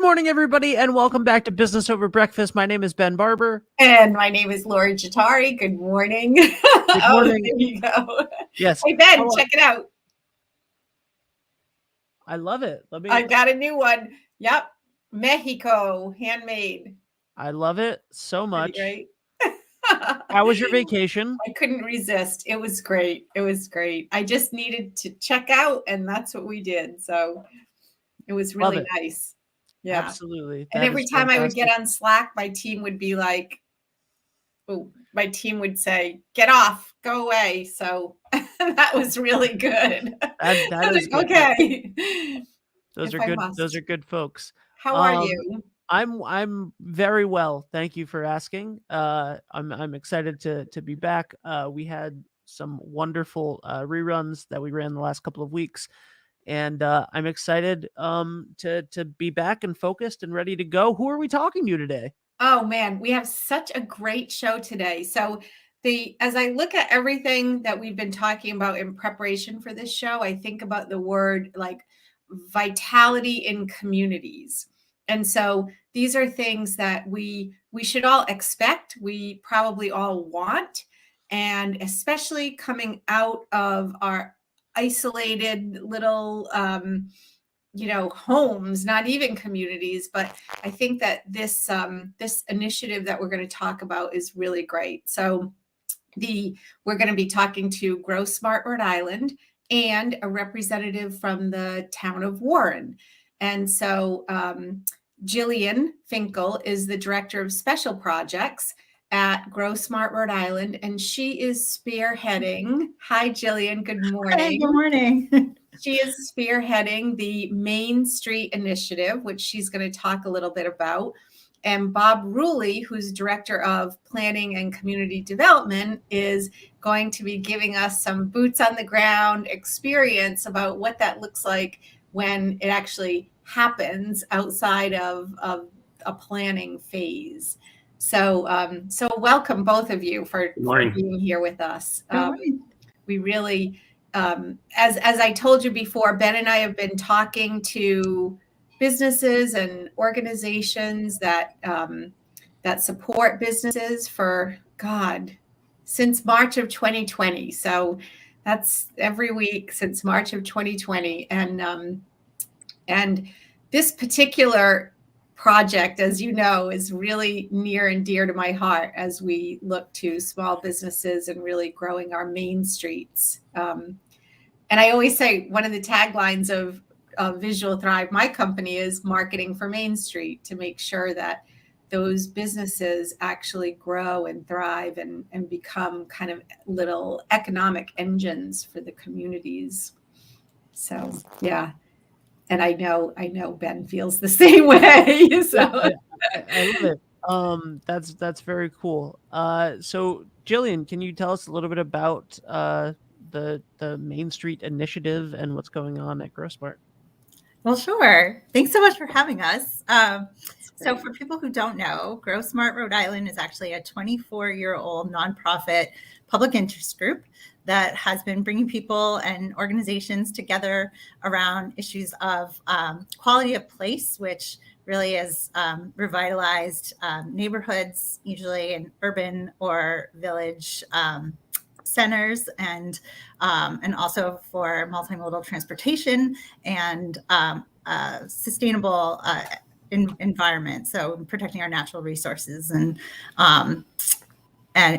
morning, everybody, and welcome back to Business Over Breakfast. My name is Ben Barber. And my name is Lori Jatari. Good morning. Good morning. There you go. Yes. Hey, Ben, check it out. I love it. I got a new one. Yep. Mexico, handmade. I love it so much. Right? How was your vacation? I couldn't resist. It was great. It was great. I just needed to check out, and that's what we did. So it was really nice. Yeah, absolutely. And every time I would get on Slack, my team would be like, oh, my team would say, get off, go away. So that was really good. That is good. Okay. Those are good. Those are good folks. How are you? I'm very well. Thank you for asking. I'm excited to be back. We had some wonderful reruns that we ran the last couple of weeks. And I'm excited to be back and focused and ready to go. Who are we talking to today? Oh, man, we have such a great show today. So as I look at everything that we've been talking about in preparation for this show, I think about the word like vitality in communities. And so these are things that we should all expect. We probably all want, and especially coming out of our isolated little homes, not even communities. But I think that this initiative that we're going to talk about is really great. So we're going to be talking to Grossmart, Rhode Island, and a representative from the town of Warren. And so Jillian Finkle is the director of special projects at Grossmart, Rhode Island, and she is spearheading. Hi, Jillian. Good morning. Hey, good morning. She is spearheading the Main Street Initiative, which she's going to talk a little bit about. And Bob Rulli, who's director of planning and community development, is going to be giving us some boots on the ground experience about what that looks like when it actually happens outside of a planning phase. So welcome both of you for being here with us. We really, as I told you before, Ben and I have been talking to businesses and organizations that support businesses for since March of 2020. So that's every week since March of 2020, and this particular project, as you know, is really near and dear to my heart as we look to small businesses and really growing our main streets. And I always say one of the taglines of Visual Thrive, my company, is marketing for Main Street, to make sure that those businesses actually grow and thrive and become kind of little economic engines for the communities. So, yeah. And I know Ben feels the same way. So I love it. That's very cool. So Jillian, can you tell us a little bit about the Main Street Initiative and what's going on at Grossmart? Well, sure. Thanks so much for having us. So for people who don't know, Grossmart Rhode Island is actually a 24-year-old nonprofit public interest group that has been bringing people and organizations together around issues of quality of place, which really is revitalized neighborhoods, usually in urban or village centers, and also for multimodal transportation and sustainable environment. So protecting our natural resources and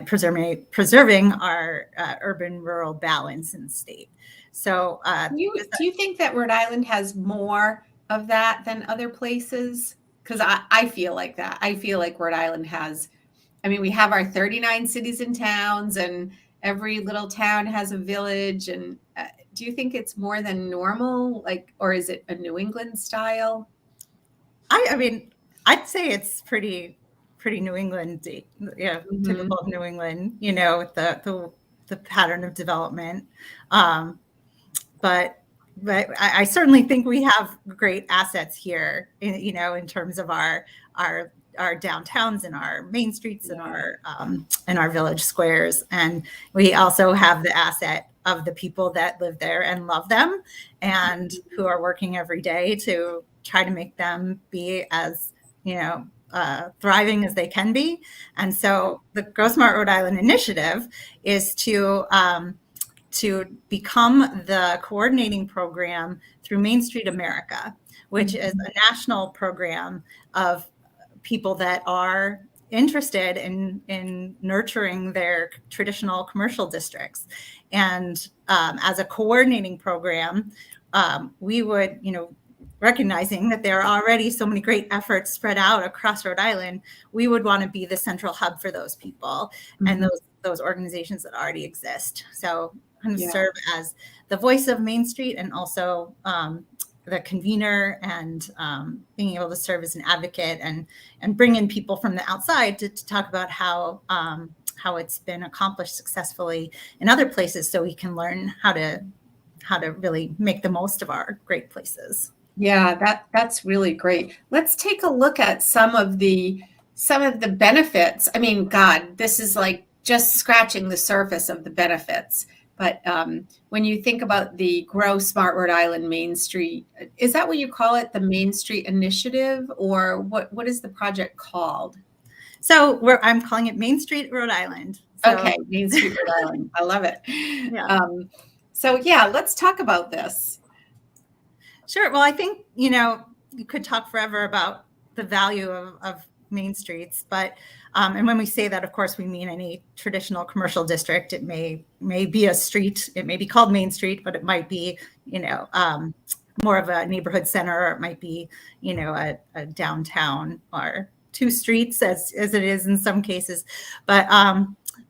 preserving our urban-rural balance in the state. So do you think that Rhode Island has more of that than other places? Because I feel like that. I feel like Rhode Island has, we have our 39 cities and towns, and every little town has a village. And do you think it's more than normal? Or is it a New England style? I'd say it's pretty New England, typical of New England, with the pattern of development. But I certainly think we have great assets here, in terms of our downtowns and our main streets and our village squares. And we also have the asset of the people that live there and love them, and who are working every day to try to make them be as, thriving as they can be. And so the Grossmart Rhode Island initiative is to become the coordinating program through Main Street America, which is a national program of people that are interested in nurturing their traditional commercial districts. And as a coordinating program, we would, recognizing that there are already so many great efforts spread out across Rhode Island, we would want to be the central hub for those people and those organizations that already exist. So kind of serve as the voice of Main Street, and also the convener, and being able to serve as an advocate and bring in people from the outside to talk about how it's been accomplished successfully in other places, so we can learn how to really make the most of our great places. Yeah, that's really great. Let's take a look at some of the benefits. I mean, God, this is like just scratching the surface of the benefits. But when you think about the Grossmart Rhode Island Main Street, is that what you call it, the Main Street Initiative, or what is the project called? So I'm calling it Main Street Rhode Island. So. Okay, Main Street Rhode Island. I love it. Yeah. So let's talk about this. Sure. Well, I think, you could talk forever about the value of main streets, but and when we say that, of course, we mean any traditional commercial district. It may be a street, it may be called Main Street, but it might be, more of a neighborhood center, or it might be, a downtown, or two streets as it is in some cases. But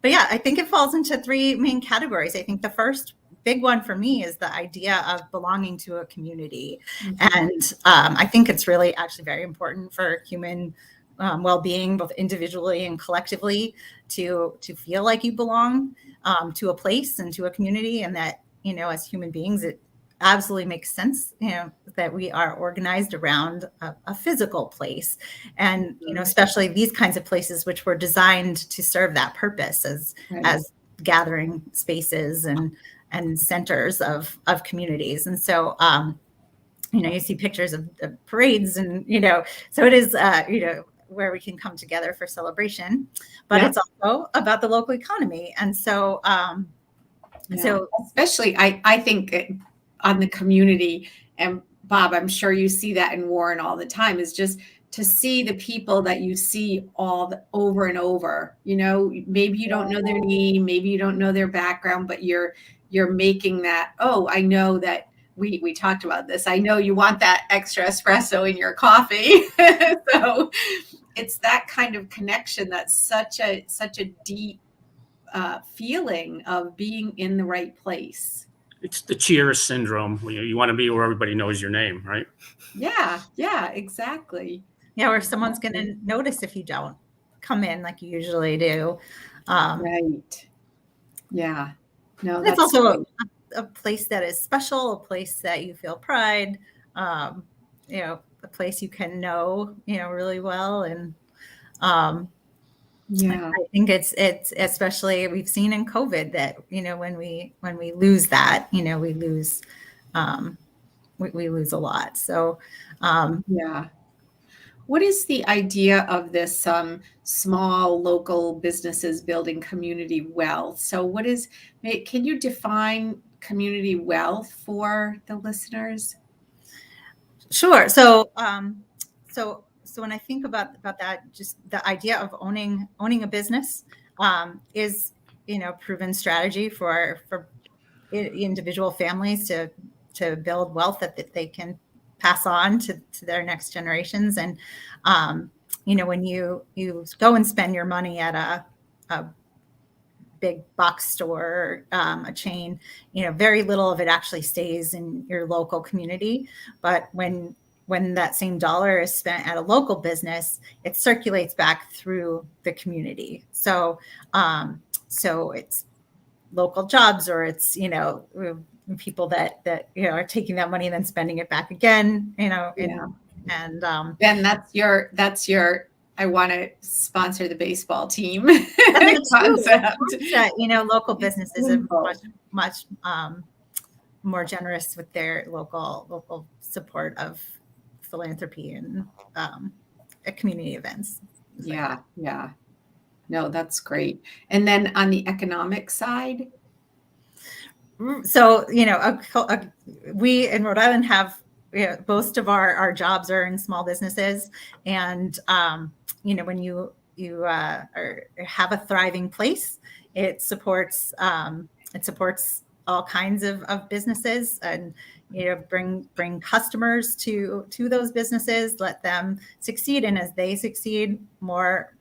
yeah, I think it falls into three main categories. I think the first big one for me is the idea of belonging to a community. And I think it's really actually very important for human well-being, both individually and collectively, to feel like you belong to a place and to a community, and that, as human beings, it absolutely makes sense, that we are organized around a physical place. And, especially these kinds of places, which were designed to serve that purpose as gathering spaces and centers of communities. And so, you see pictures of parades, and, so it is, where we can come together for celebration, but it's also about the local economy. And so, so especially, I think on the community, and Bob, I'm sure you see that in Warren all the time, is just to see the people that you see over and over. Maybe you don't know their name, maybe you don't know their background, but you're making that, I know that we talked about this. I know you want that extra espresso in your coffee. So it's that kind of connection that's such a deep feeling of being in the right place. It's the Cheers syndrome. You want to be where everybody knows your name, right? Yeah, exactly. Yeah, where someone's going to notice if you don't come in like you usually do. Right. Yeah. No, it's also a place that is special, a place that you feel pride, a place you can know, really well. And I think it's especially, we've seen in COVID that, when we lose that, we lose a lot. So, What is the idea of this small local businesses building community wealth? So can you define community wealth for the listeners? Sure. So when I think about that, just the idea of owning a business is, proven strategy for individual families to build wealth that they can pass on to their next generations. And, when you go and spend your money at a big box store, a chain, very little of it actually stays in your local community. But when that same dollar is spent at a local business, it circulates back through the community. So it's local jobs, or it's, people that are taking that money and then spending it back again, and then that's your I want to sponsor the baseball team And that's true. concept. That, local businesses are Wonderful. much more generous with their local support of philanthropy and community events. Yeah, yeah. No, that's great. And then on the economic side, So, we in Rhode Island have, most of our jobs are in small businesses. And, when you have a thriving place, it supports all kinds of businesses, and, bring customers to those businesses, let them succeed. And as they succeed, more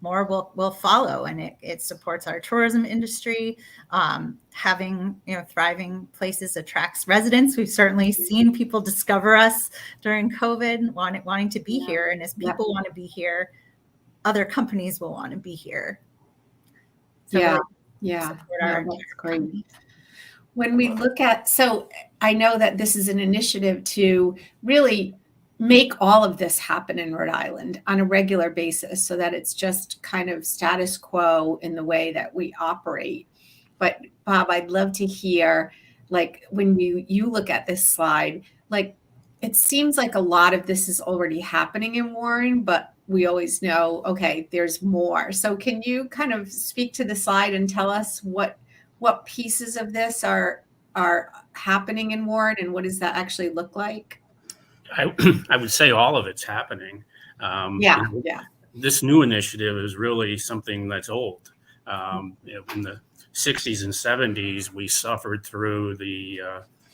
will follow, and it supports our tourism industry. Having thriving places attracts residents. We've certainly seen people discover us during COVID, wanting to be here, and as people want to be here, other companies will want to be here. So that's great. When we look at, so I know that this is an initiative to really make all of this happen in Rhode Island on a regular basis, so that it's just kind of status quo in the way that we operate. But Bob, I'd love to hear, like, when you look at this slide, like, it seems like a lot of this is already happening in Warren, but we always know, okay, there's more. So can you kind of speak to the slide and tell us what pieces of this are happening in Warren, and what does that actually look like? I would say all of it's happening. This new initiative is really something that's old. In the 60s and 70s, we suffered through the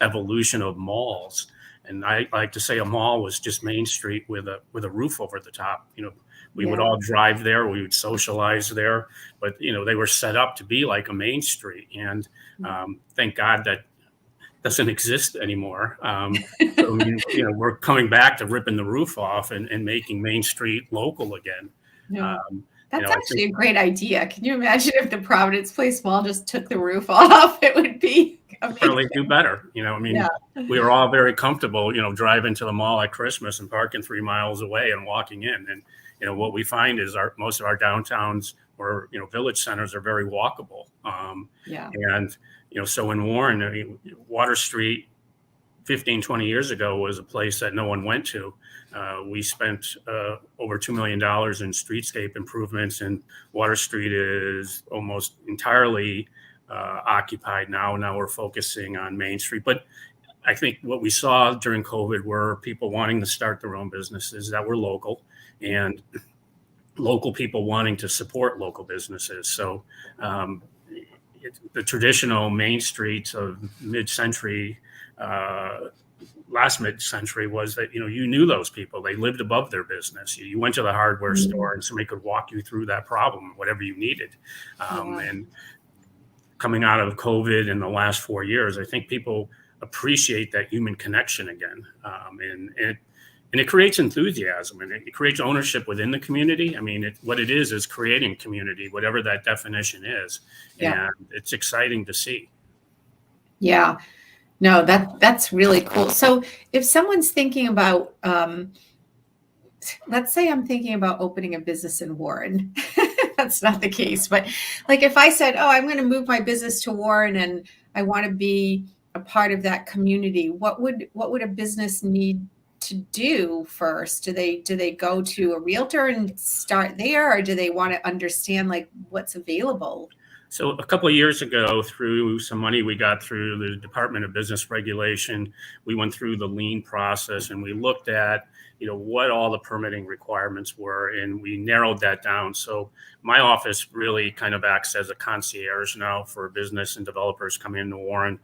evolution of malls. And I like to say a mall was just Main Street with a roof over the top. We would all drive there, we would socialize there, but they were set up to be like a Main Street. And thank God that doesn't exist anymore. So, we're coming back to ripping the roof off and making Main Street local again. That's actually a great idea. Can you imagine if the Providence Place Mall just took the roof off? It would be amazing. Probably do better. We were all very comfortable, driving to the mall at Christmas and parking 3 miles away and walking in. And, what we find is most of our downtowns or, village centers are very walkable. And, so in Warren, Water Street 15, 20 years ago was a place that no one went to. We spent over $2 million in streetscape improvements, and Water Street is almost entirely occupied now. Now we're focusing on Main Street. But I think what we saw during COVID were people wanting to start their own businesses that were local, and local people wanting to support local businesses. So the traditional Main Streets of mid-century, last mid-century, was that you knew those people. They lived above their business. You went to the hardware store and somebody could walk you through that problem, whatever you needed. And coming out of COVID in the last 4 years, I think people appreciate that human connection again. And it creates enthusiasm, and it creates ownership within the community. I mean, what it is creating community, whatever that definition is. And it's exciting to see. Yeah. No, that's really cool. So if someone's thinking about, let's say I'm thinking about opening a business in Warren. That's not the case. But like if I said, oh, I'm going to move my business to Warren and I want to be a part of that community, what would a business need to do first? Do they go to a realtor and start there, or do they want to understand like what's available? So a couple of years ago, through some money we got through the Department of Business Regulation, we went through the lean process and we looked at, what all the permitting requirements were, and we narrowed that down. So my office really kind of acts as a concierge now for business and developers coming into Warren.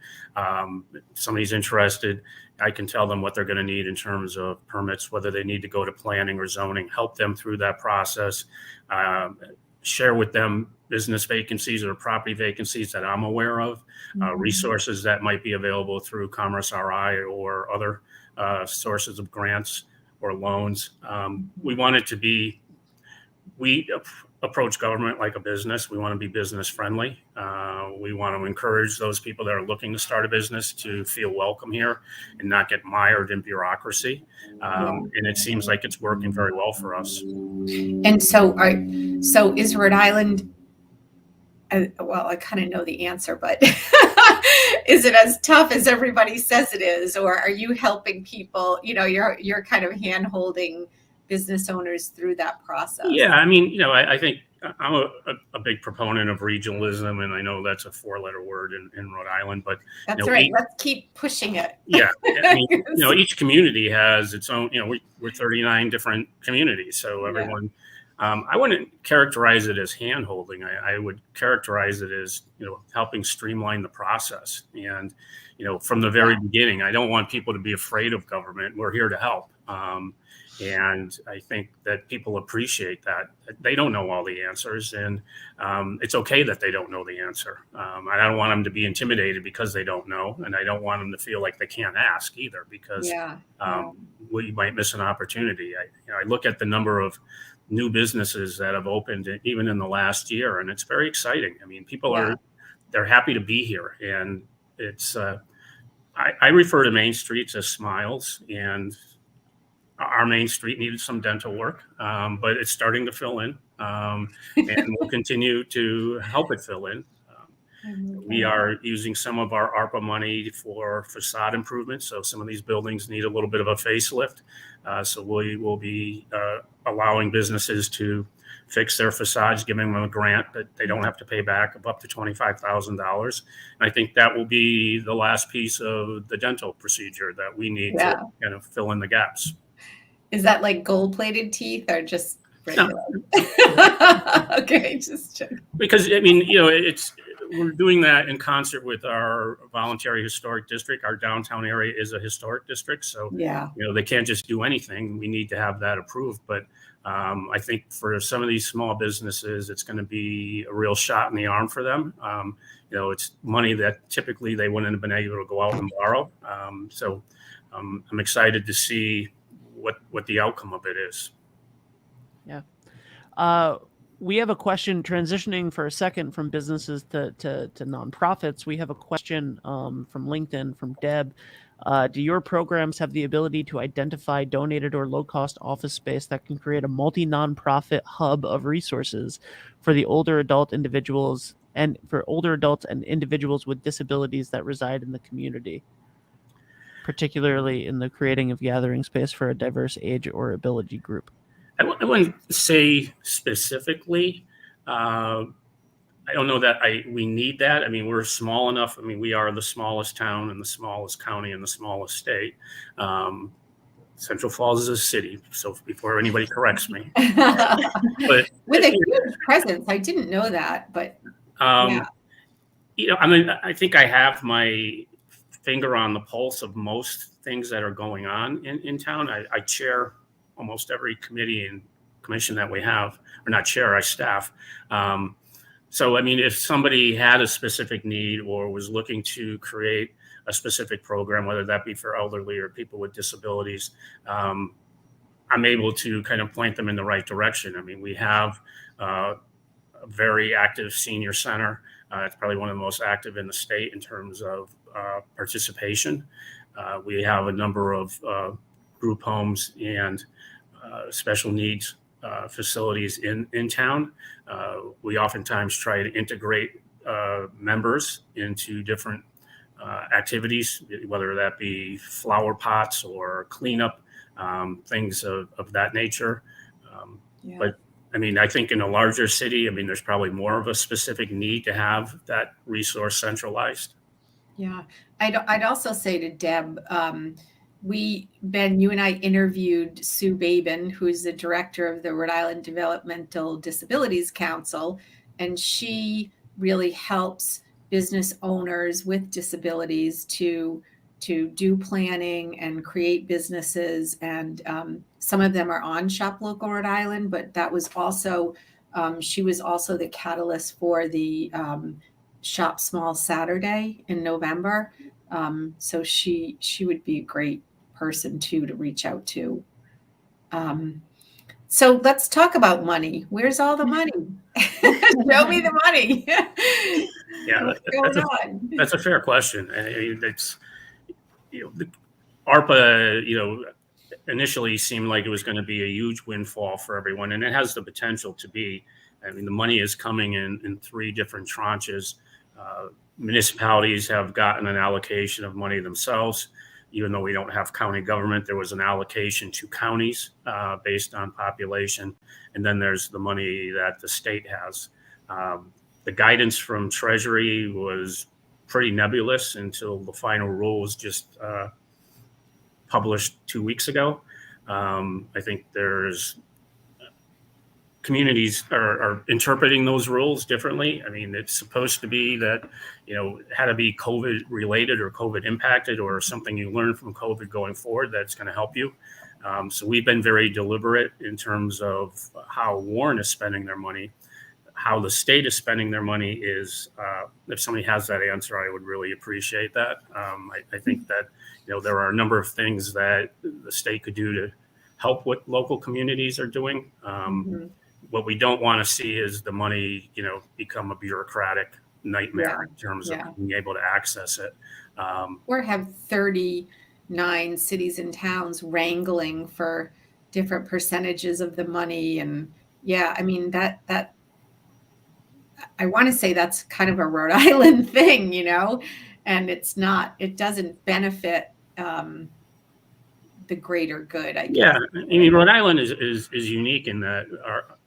Somebody's interested, I can tell them what they're going to need in terms of permits, whether they need to go to planning or zoning, help them through that process, share with them business vacancies or property vacancies that I'm aware of, resources that might be available through Commerce RI or other sources of grants or loans. We want it to be, approach government like a business. We want to be business friendly. We want to encourage those people that are looking to start a business to feel welcome here and not get mired in bureaucracy. And it seems like it's working very well for us. And so is Rhode Island, well, I kind of know the answer, but is it as tough as everybody says it is? Or are you helping people, you're kind of hand holding business owners through that process? Yeah, I mean, I think I'm a big proponent of regionalism, and I know that's a 4-letter word in Rhode Island, but that's right. Let's keep pushing it. Yeah, I mean, each community has its own. We're 39 different communities, so everyone. I wouldn't characterize it as hand holding. I would characterize it as helping streamline the process. And from the very beginning, I don't want people to be afraid of government. We're here to help. And I think that people appreciate that. They don't know all the answers, and it's okay that they don't know the answer. I don't want them to be intimidated because they don't know, and I don't want them to feel like they can't ask either because we might miss an opportunity. I look at the number of new businesses that have opened even in the last year, and it's very exciting. I mean, people they're happy to be here, and it's I refer to Main Streets as smiles, and our Main Street needed some dental work, but it's starting to fill in, and we'll continue to help it fill in. We are using some of our ARPA money for facade improvements. So some of these buildings need a little bit of a facelift. So we will be allowing businesses to fix their facades, giving them a grant that they don't have to pay back of up to $25,000. And I think that will be the last piece of the dental procedure that we need to kind of fill in the gaps. Is that like gold-plated teeth or just regular? No. Okay, just check. Because I mean, we're doing that in concert with our voluntary historic district. Our downtown area is a historic district, so they can't just do anything. We need to have that approved. But I think for some of these small businesses, it's going to be a real shot in the arm for them. It's money that typically they wouldn't have been able to go out and borrow. So I'm excited to see what the outcome of it is. Yeah. We have a question transitioning for a second from businesses to nonprofits. We have a question from LinkedIn from Deb. Do your programs have the ability to identify donated or low-cost office space that can create a multi-nonprofit hub of resources for the older adults and individuals with disabilities that reside in the community, particularly in the creating of gathering space for a diverse age or ability group? I wouldn't say specifically. I don't know that we need that. I mean, we're small enough. I mean, we are the smallest town and the smallest county and the smallest state. Central Falls is a city, so before anybody corrects me. But with a huge presence, I didn't know that. But I mean, I think I have my finger on the pulse of most things that are going on in town. I chair almost every committee and commission that we have, or not chair, I staff. So, I mean, if somebody had a specific need or was looking to create a specific program, whether that be for elderly or people with disabilities, I'm able to kind of point them in the right direction. I mean, we have a very active senior center. It's probably one of the most active in the state in terms of participation. We have a number of group homes and special needs facilities in town. We oftentimes try to integrate members into different activities, whether that be flower pots or cleanup, things of that nature. But I mean, I think in a larger city, I mean, there's probably more of a specific need to have that resource centralized. Yeah, I'd also say to Deb, Ben, you and I interviewed Sue Babin, who's the director of the Rhode Island Developmental Disabilities Council, and she really helps business owners with disabilities to do planning and create businesses. And some of them are on Shop Local Rhode Island, but that was also, she was also the catalyst for the Shop Small Saturday in November. So she would be a great person too to reach out to. So let's talk about money. Where's all the money? Show me the money. Yeah, What's going on? that's a fair question. I mean, it's, the ARPA, initially seemed like it was going to be a huge windfall for everyone, and it has the potential to be. I mean, the money is coming in 3 different tranches. Municipalities have gotten an allocation of money themselves. Even though we don't have county government, there was an allocation to counties based on population. And then there's the money that the state has. The guidance from Treasury was pretty nebulous until the final rule was just published 2 weeks ago. I think there's communities are interpreting those rules differently. I mean, it's supposed to be that, it had to be COVID related or COVID impacted or something you learn from COVID going forward that's going to help you. So we've been very deliberate in terms of how Warren is spending their money. How the state is spending their money is, if somebody has that answer, I would really appreciate that. I think that, there are a number of things that the state could do to help what local communities are doing. What we don't want to see is the money, become a bureaucratic nightmare in terms of being able to access it. Or have 39 cities and towns wrangling for different percentages of the money. And I mean, that I want to say that's kind of a Rhode Island thing, and it's not, it doesn't benefit the greater good, I guess. Yeah, I mean, Rhode Island is unique in that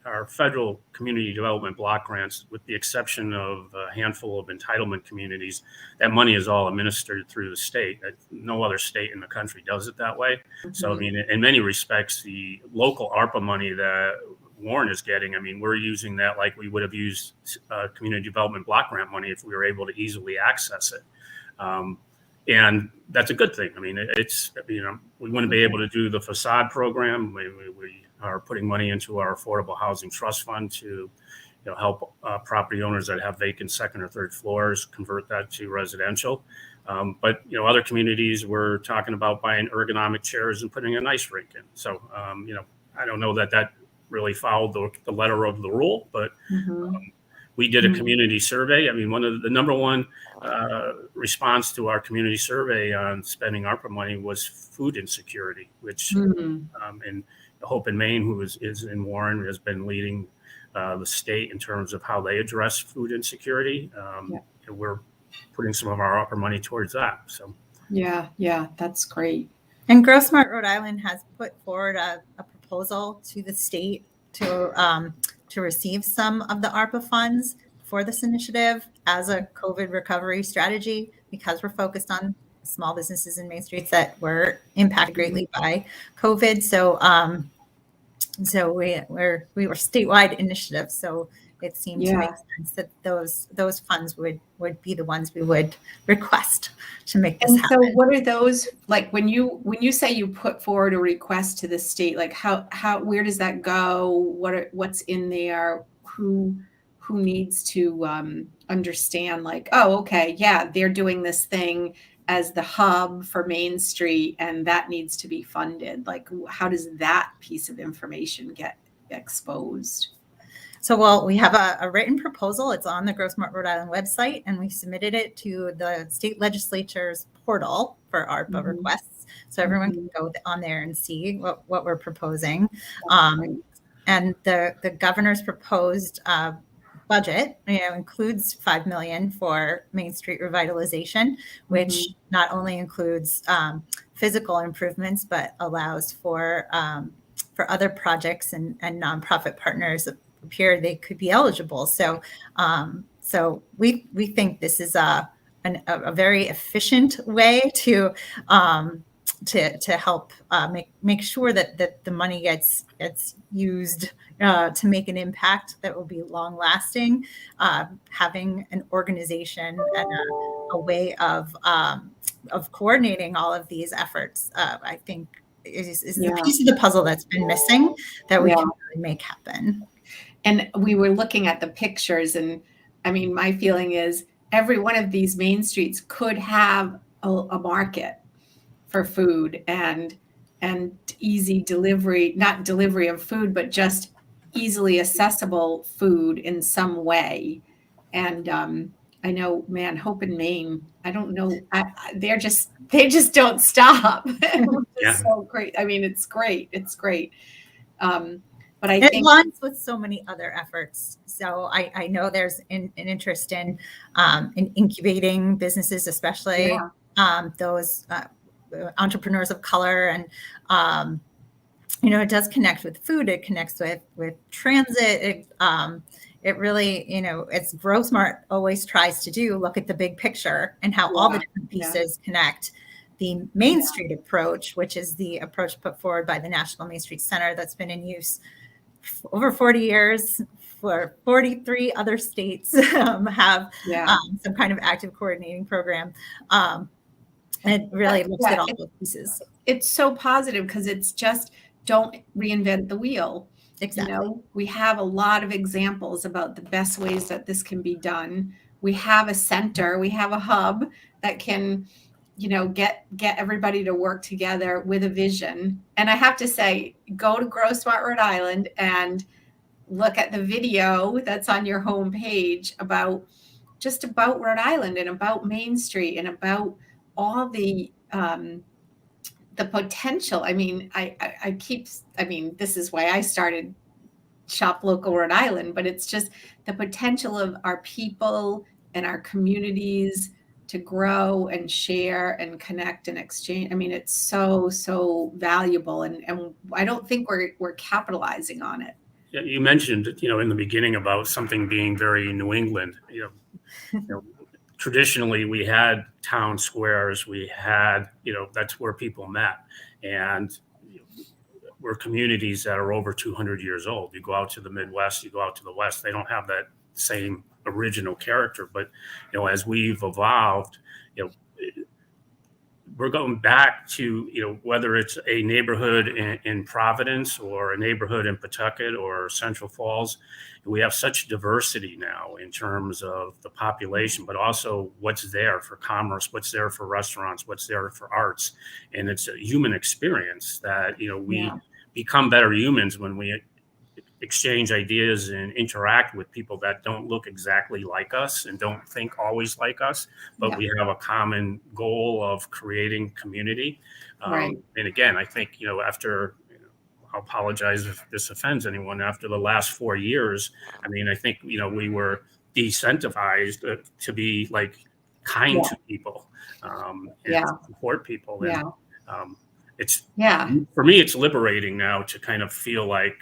our federal community development block grants, with the exception of a handful of entitlement communities, that money is all administered through the state. No other state in the country does it that way. So, I mean, in many respects, the local ARPA money that Warren is getting, I mean, we're using that like we would have used community development block grant money if we were able to easily access it. And that's a good thing. I mean, it's, we wouldn't be able to do the facade program. We are putting money into our affordable housing trust fund to help property owners that have vacant second or third floors convert that to residential. But other communities were talking about buying ergonomic chairs and putting an ice rink in. So I don't know that really followed the letter of the rule, but we did a community survey. I mean, one of the number one response to our community survey on spending ARPA money was food insecurity, which and Hope in Maine, who is in Warren, has been leading the state in terms of how they address food insecurity. And we're putting some of our ARPA money towards that. So yeah, that's great. And Grossmart Rhode Island has put forward a proposal to the state to receive some of the ARPA funds for this initiative as a COVID recovery strategy, because we're focused on small businesses in Main Streets that were impacted greatly by COVID. So we were statewide initiative. So it seemed to make sense that those funds would be the ones we would request to make this happen. So what are those, like, when you say you put forward a request to the state, like how where does that go? What's in there? Who needs to understand, like, oh, okay, yeah, they're doing this thing as the hub for Main Street and that needs to be funded. Like, how does that piece of information get exposed? So, well, we have a written proposal. It's on the Grossmart Rhode Island website, and we submitted it to the state legislature's portal for ARPA requests. So everyone can go on there and see what we're proposing. And the governor's proposed budget, includes $5 million for Main Street revitalization, which not only includes physical improvements, but allows for other projects and nonprofit partners appear they could be eligible. So we think this is a very efficient way to help make sure that the money gets used to make an impact that will be long lasting. Having an organization and a way of coordinating all of these efforts, I think is the piece of the puzzle that's been missing that we can really make happen. And we were looking at the pictures, and I mean, my feeling is every one of these Main Streets could have a market for food, and and easy delivery, not delivery of food, but just easily accessible food in some way. And I know, man, Hope in Maine, I don't know, they just don't stop. It's so great. I mean, it's great. It's great. But I think it aligns with so many other efforts. So I know there's an interest in incubating businesses, especially those entrepreneurs of color. And, it does connect with food. It connects with transit. It really, as Grossmart always tries to do, look at the big picture and how all the different pieces connect. The Main Street approach, which is the approach put forward by the National Main Street Center that's been in use over 40 years, for 43 other states have some kind of active coordinating program. It really looks at all those pieces. It's so positive because it's just, don't reinvent the wheel. Exactly. We have a lot of examples about the best ways that this can be done. We have a center, we have a hub that can, get everybody to work together with a vision. And I have to say, go to Grossmart, Rhode Island, and look at the video that's on your homepage about Rhode Island and about Main Street and about all the potential. I mean, this is why I started Shop Local Rhode Island, but it's just the potential of our people and our communities to grow and share and connect and exchange. I mean, it's so valuable, and I don't think we're capitalizing on it. Yeah, you mentioned, in the beginning about something being very New England. Traditionally, we had town squares. We had, that's where people met, and we're communities that are over 200 years old. You go out to the Midwest, you go out to the West, they don't have that same original character. But, as we've evolved, we're going back to, whether it's a neighborhood in Providence or a neighborhood in Pawtucket or Central Falls, we have such diversity now in terms of the population, but also what's there for commerce, what's there for restaurants, what's there for arts. And it's a human experience that, we become better humans when we exchange ideas and interact with people that don't look exactly like us and don't think always like us, but we have a common goal of creating community. And again, I think, after, I'll apologize if this offends anyone, after the last 4 years, I mean, I think, we were decentivized to be like kind to people and to support people. And, for me, it's liberating now to kind of feel like,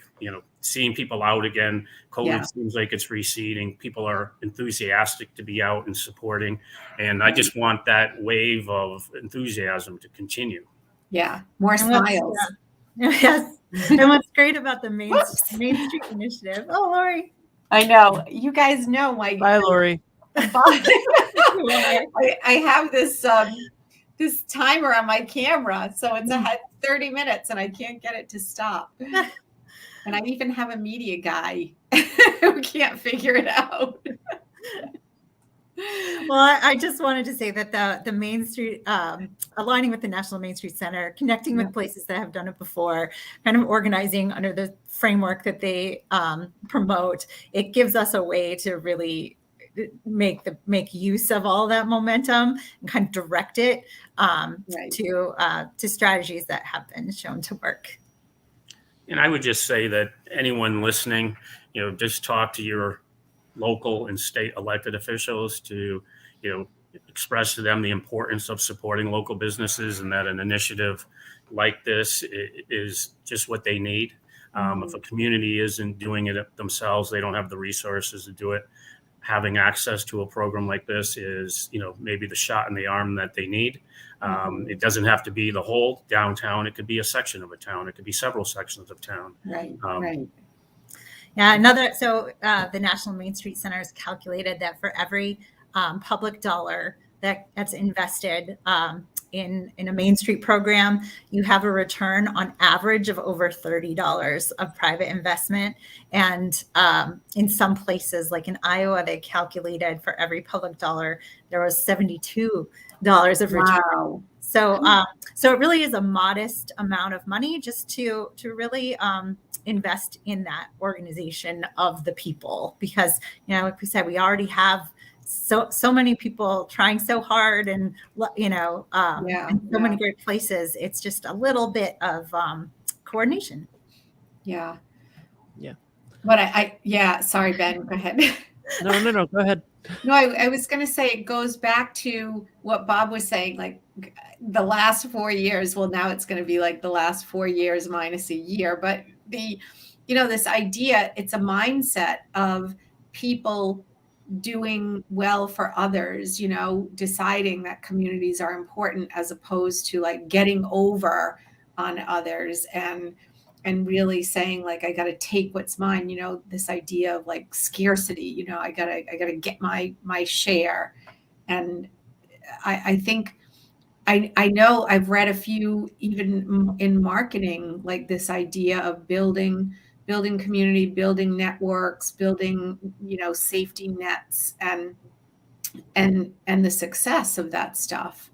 seeing people out again. COVID seems like it's receding. People are enthusiastic to be out and supporting. And I just want that wave of enthusiasm to continue. Yeah. More smiles. Yes. And what's great about the Main Street Initiative. Oh, Lori. I know. You guys know my. Bye, Lori. I have this this timer on my camera, so it's ahead 30 minutes, and I can't get it to stop. And I even have a media guy who can't figure it out. Well, I just wanted to say that the Main Street, aligning with the National Main Street Center, connecting with places that have done it before, kind of organizing under the framework that they promote, it gives us a way to really make use of all that momentum and kind of direct it to strategies that have been shown to work. And I would just say that anyone listening, just talk to your local and state elected officials to, express to them the importance of supporting local businesses, and that an initiative like this is just what they need. If a community isn't doing it themselves, they don't have the resources to do it. Having access to a program like this is, maybe the shot in the arm that they need. It doesn't have to be the whole downtown. It could be a section of a town. It could be several sections of town. Right. Yeah. The National Main Street Center has calculated that for every public dollar that's invested in a Main Street program, you have a return on average of over $30 of private investment. And in some places, like in Iowa, they calculated for every public dollar, there was $72 of return. Wow. So, so it really is a modest amount of money just to really invest in that organization of the people, because, you know, like we said, we already have so many people trying so hard, and you know, in so many great places. It's just a little bit of coordination. Yeah. Yeah. But sorry, Ben, go ahead. No, go ahead. No, I was going to say, it goes back to what Bob was saying, like the last 4 years. Well, now it's going to be like the last 4 years minus a year. But this idea, it's a mindset of people doing well for others, deciding that communities are important, as opposed to like getting over on others and really saying, like, I got to take what's mine, this idea of like scarcity, I gotta get my share. And I think I know I've read a few, even in marketing, like this idea of building community, building networks, building, safety nets, and the success of that stuff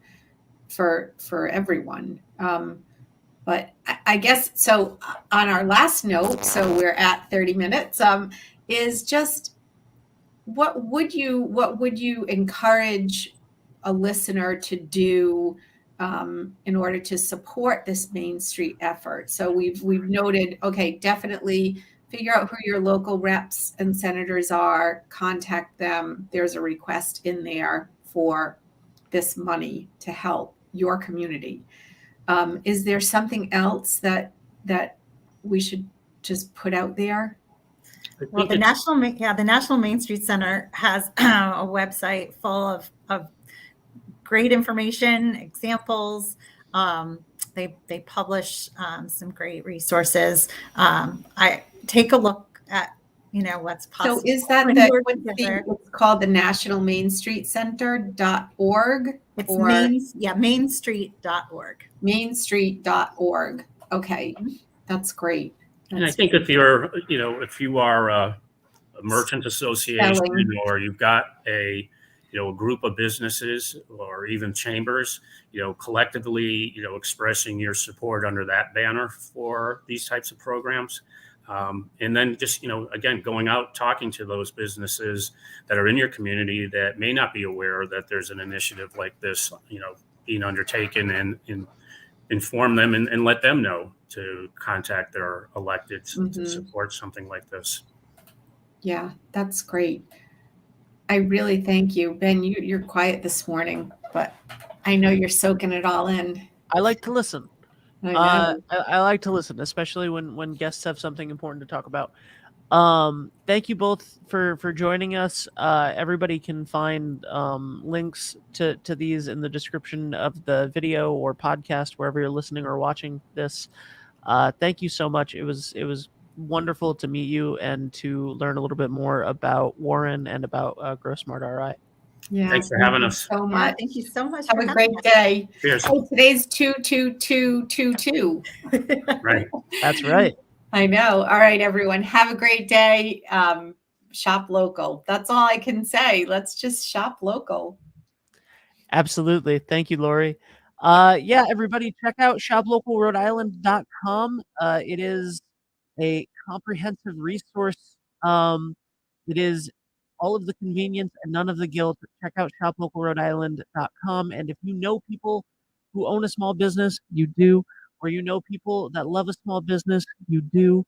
for everyone. But I guess, so on our last note, so we're at 30 minutes, is just what would you encourage a listener to do in order to support this Main Street effort? So we've noted, okay, definitely figure out who your local reps and senators are, contact them. There's a request in there for this money to help your community. Is there something else that we should just put out there? Well, the National Main Street Center has a website full of great information, examples. They publish some great resources. I take a look at what's possible. So is that it's called the National Main Street Center.org? It's mainstreet.org. Mainstreet.org. Okay, that's great. And I think if you are a merchant association, or you've got a group of businesses, or even chambers, collectively, expressing your support under that banner for these types of programs. And then just, again, going out, talking to those businesses that are in your community that may not be aware that there's an initiative like this, being undertaken, and inform them and let them know to contact their electeds to support something like this. Yeah, that's great. I really thank you. Ben, you're quiet this morning, but I know you're soaking it all in. I like to listen. I like to listen, especially when guests have something important to talk about. Thank you both for joining us. Everybody can find links to these in the description of the video or podcast, wherever you're listening or watching this. Thank you so much. It was wonderful to meet you and to learn a little bit more about Warren and about Grossmart RI. Yeah, thanks for having us so much. Thank you so much. Have a great day. Cheers. Oh, today's 22222. Right. That's right. I know. All right, everyone. Have a great day. Shop local. That's all I can say. Let's just shop local. Absolutely. Thank you, Lori. Yeah, everybody, check out shoplocalrhodeisland.com. It is a comprehensive resource. It is all of the convenience and none of the guilt. Check out shoplocalrhodeisland.com. And if you know people who own a small business, you do, or you know people that love a small business, you do,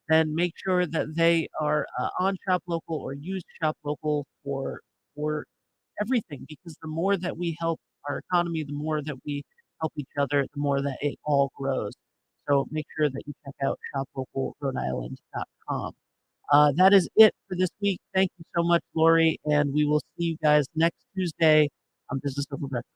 then make sure that they are on Shop Local or use Shop Local for everything, because the more that we help our economy, the more that we help each other, the more that it all grows. So make sure that you check out shoplocalrhodeisland.com. That is it for this week. Thank you so much, Lori, and we will see you guys next Tuesday on Business Over Breakfast.